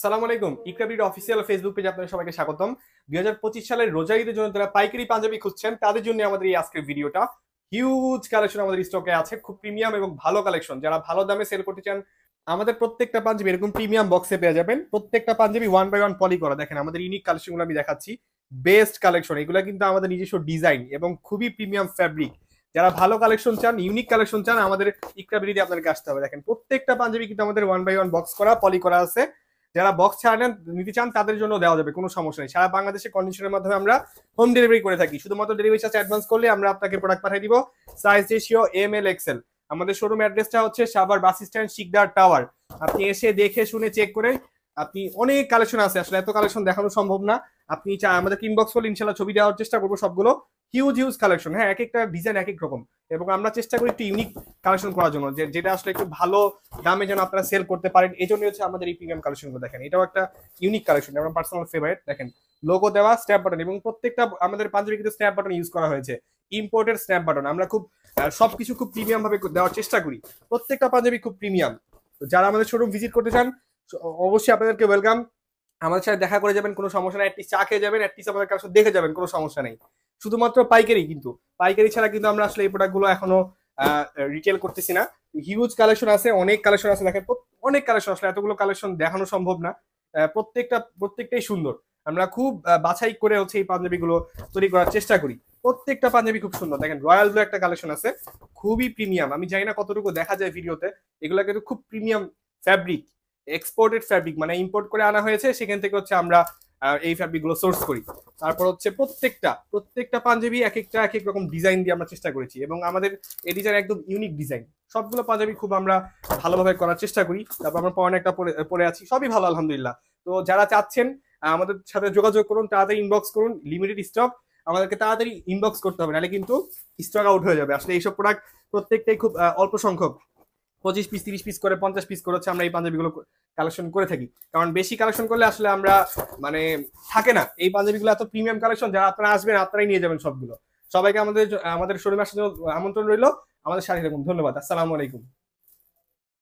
আসসালামু আলাইকুম। ইকরাবির official Facebook পেজে আপনাদের সবাইকে স্বাগতম। 2025 সালের রোজা ঈদের জন্য যারা পাইকারি পাঞ্জাবি খুঁজছেন তাদের জন্য আমাদের এই আজকের ভিডিওটা। হিউজ কালেকশন আমাদের স্টকে আছে, খুব প্রিমিয়াম এবং ভালো কালেকশন। যারা ভালো দামে সেল করতে চান, আমাদের প্রত্যেকটা পাঞ্জাবি এরকম প্রিমিয়াম বক্সে পেয়ে যাবেন। প্রত্যেকটা পাঞ্জাবি 1 বাই 1 পলি করা। দেখেন আমাদের ইউনিক কালেকশনগুলো আমি দেখাচ্ছি। বেস্ট কালেকশন, এগুলো কিন্তু আমাদের নিজস্ব ডিজাইন এবং খুবই প্রিমিয়াম ফ্যাব্রিক। যারা ভালো কালেকশন চান, ইউনিক কালেকশন চান, আমাদের ইকরাবিতে আপনাদেরকে আসতে হবে। দেখেন প্রত্যেকটা পাঞ্জাবি কিন্তু আমাদের 1 বাই 1 বক্স করা, পলি করা আছে। যারা বক্স ছাড়া নিতে চান তাদের জন্য দেওয়া যাবে, কোনো সমস্যা নেই। সারা বাংলাদেশে কন্ডিশনের মাধ্যমে আমরা হোম ডেলিভারি করে থাকি। শুধুমাত্র ডেলিভারি চার্জ অ্যাডভান্স করলে আমরা আপনাকে প্রোডাক্ট পাঠিয়ে দিব। Size ratio ML XL। আমাদের শোরুম অ্যাড্রেসটা হচ্ছে Savar bus stand, Sikdar tower. আপনি এসে দেখে শুনে চেক করে, আপনি অনেক কালেকশন আছে, আসলে এত কালেকশন দেখানো সম্ভব না। আপনি আমাদের ইনবক্স করলে ইনশাল্লাহ ছবি দেওয়ার চেষ্টা করবো সবগুলো। হিউজ হিউজ কালেকশন, হ্যাঁ, এক একটা ডিজাইন এক এক রকম। এবং আমরা চেষ্টা করি একটু ইউনিক কালেকশন করার জন্য, যেটা আসলে একটু ভালো দামে যেন আপনারা সেল করতে পারেন। এই জন্য হচ্ছে আমাদের এই প্রিমিয়াম কালেকশনগুলো। দেখেন এটাও একটা ইউনিক কালেকশন, আমার পার্সোনাল ফেভারিট। দেখেন লোগো দেওয়া, স্ন্যাপ বাটন, এবং প্রত্যেকটা আমাদের পাঞ্জাবি কিন্তু স্ন্যাপ বাটন ইউজ করা হয়েছে, ইম্পোর্টেড স্ন্যাপ বাটন। আমরা খুব সবকিছু খুব প্রিমিয়াম ভাবে দেওয়ার চেষ্টা করি। প্রত্যেকটা পাঞ্জাবি খুব প্রিমিয়াম। যারা আমাদের শোরুম ভিজিট করতে চান অবশ্যই আপনাদেরকে ওয়েলকাম। আমাদের সাথে দেখা করে যাবেন, কোনো সমস্যা নেই। একটি চা খেয়ে যাবেন, একটি আমাদের কাছে দেখে যাবেন, কোনো সমস্যা নেই। শুধুমাত্র পাইকারি, কিন্তু পাইকারি ছাড়া কিন্তু আমরা আসলে এই প্রোডাক্টগুলো এখনো রিটেল করতেছি না। হিউজ কালেকশন আছে, অনেক কালেকশন আছে। দেখেন অনেক কালেকশন, আসলে এতগুলো কালেকশন দেখানো সম্ভব না। প্রত্যেকটাই সুন্দর। আমরা খুব বাছাই করে হচ্ছে এই পাঞ্জাবিগুলো তৈরি করার চেষ্টা করি। প্রত্যেকটা পাঞ্জাবি খুব সুন্দর। দেখেন রয়্যাল ব্লু একটা কালেকশন আছে, খুবই প্রিমিয়াম। আমি জানি না কতটুকু দেখা যায় ভিডিওতে, এগুলো কিন্তু খুব প্রিমিয়াম ফ্যাব্রিক, এক্সপোর্টেড ফ্যাব্রিক, মানে ইম্পোর্ট করে আনা হয়েছে, সেখান থেকে হচ্ছে আমরা এই ফ্যাব্রিক গুলো সোর্স করি। তারপর হচ্ছে প্রত্যেকটা পাঞ্জাবি এক এক রকম ডিজাইন দিয়ে আমরা চেষ্টা করেছি, এবং আমাদের এই ডিজাইন একদম ইউনিক ডিজাইন। সবগুলো পাঞ্জাবি খুব আমরা ভালোভাবে করার চেষ্টা করি। তারপর আমরা পরে একটা পরে আছি, সবই ভালো আলহামদুলিল্লাহ। তো যারা চাচ্ছেন আমাদের সাথে যোগাযোগ করুন, তাড়াতাড়ি ইনবক্স করুন। লিমিটেড স্টক, আমাদেরকে তাড়াতাড়ি ইনবক্স করতে হবে, নাহলে কিন্তু স্টক আউট হয়ে যাবে। আসলে এইসব প্রোডাক্ট প্রত্যেকটাই খুব অল্প সংখ্যক, 25 পিস 30 পিস করে 50 পিস করে হচ্ছে আমরা এই পাঞ্জাবিগুলো কালেকশন করে থাকি। কারণ বেশি কালেকশন করলে আসলে আমরা মানে থাকে না। এই পাঞ্জাবিগুলো এত প্রিমিয়াম কালেকশন, যারা আপনারা আসবেন আপনারাই নিয়ে যাবেন সবগুলো। সবাইকে আমাদের শোরুমে আসার জন্য আমন্ত্রণ রইল। আমাদের সাথে থাকুন। ধন্যবাদ। আসসালামু আলাইকুম।